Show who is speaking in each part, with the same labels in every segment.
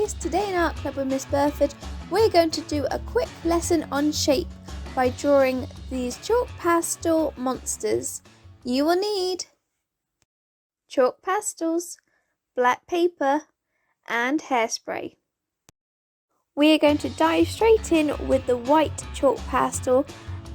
Speaker 1: guys, today in Art Club with Miss Burford we're going to do a quick lesson on shape by drawing these chalk pastel monsters. You will need chalk pastels, black paper and hairspray. We are going to dive straight in with the white chalk pastel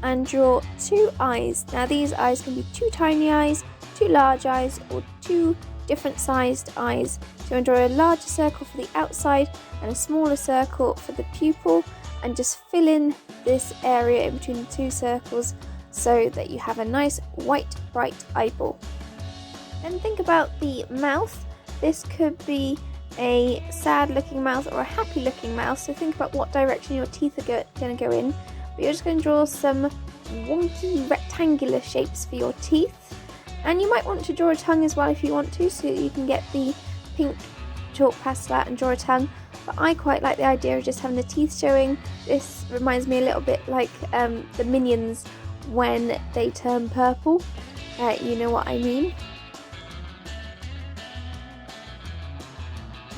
Speaker 1: and draw two eyes. Now these eyes can be two tiny eyes, two large eyes or two different sized eyes. So I'm going to draw a larger circle for the outside and a smaller circle for the pupil, and just fill in this area in between the two circles so that you have a nice white bright eyeball. Then think about the mouth. This could be a sad looking mouth or a happy looking mouth, so think about what direction your teeth are going to go in. But you're just going to draw some wonky rectangular shapes for your teeth. And you might want to draw a tongue as well if you want to, so you can get the pink chalk pastel out and draw a tongue. But I quite like the idea of just having the teeth showing. This reminds me a little bit like the Minions when they turn purple. You know what I mean.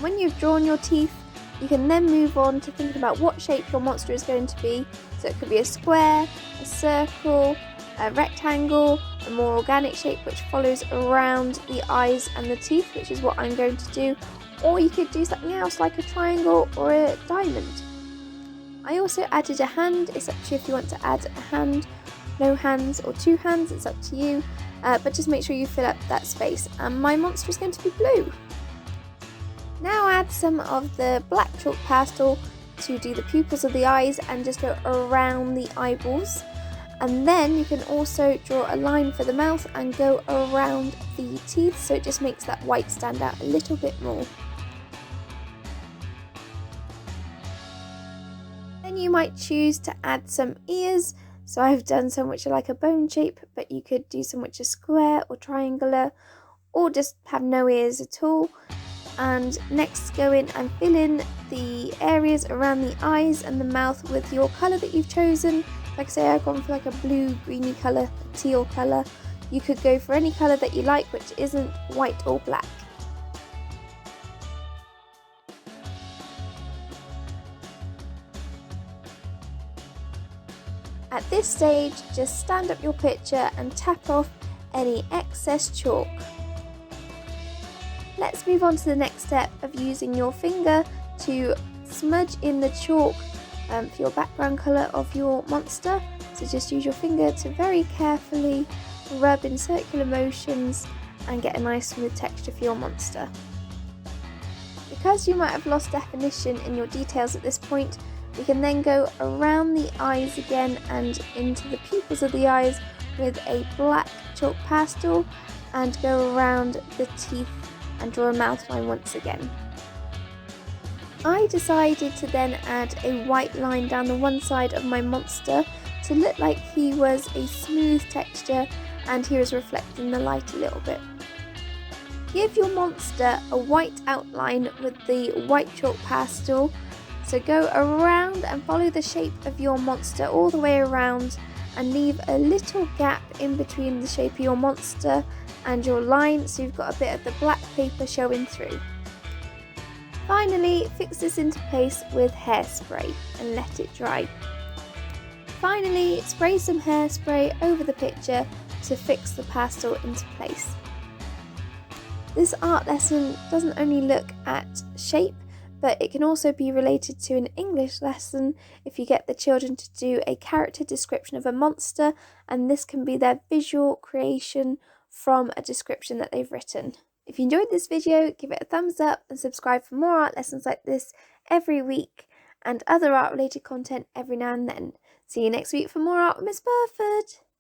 Speaker 1: When you've drawn your teeth, you can then move on to thinking about what shape your monster is going to be. So it could be a square, a circle, a rectangle, a more organic shape which follows around the eyes and the teeth, which is what I'm going to do. Or you could do something else like a triangle or a diamond. I also added a hand. It's up to you if you want to add a hand, no hands or two hands, it's up to you. But just make sure you fill up that space. And my monster is going to be blue. Now add some of the black chalk pastel to do the pupils of the eyes and just go around the eyeballs. And then you can also draw a line for the mouth and go around the teeth, so it just makes that white stand out a little bit more. Then you might choose to add some ears. So I've done some which are like a bone shape, but you could do some which are square or triangular, or just have no ears at all. And next go in and fill in the areas around the eyes and the mouth with your colour that you've chosen. Like I say, I've gone for like a blue, greeny colour, a teal colour. You could go for any colour that you like which isn't white or black. At this stage, just stand up your picture and tap off any excess chalk. Let's move on to the next step of using your finger to smudge in the chalk for your background colour of your monster. So just use your finger to very carefully rub in circular motions and get a nice smooth texture for your monster. Because you might have lost definition in your details at this point, we can then go around the eyes again and into the pupils of the eyes with a black chalk pastel and go around the teeth and draw a mouth line once again. I decided to then add a white line down the one side of my monster to look like he was a smooth texture and he was reflecting the light a little bit. Give your monster a white outline with the white chalk pastel. So go around and follow the shape of your monster all the way around and leave a little gap in between the shape of your monster and your line, so you've got a bit of the black paper showing through. Finally, fix this into place with hairspray and let it dry. Finally, spray some hairspray over the picture to fix the pastel into place. This art lesson doesn't only look at shape, but it can also be related to an English lesson if you get the children to do a character description of a monster, and this can be their visual creation from a description that they've written. If you enjoyed this video, give it a thumbs up and subscribe for more art lessons like this every week and other art related content every now and then. See you next week for more art with Miss Burford.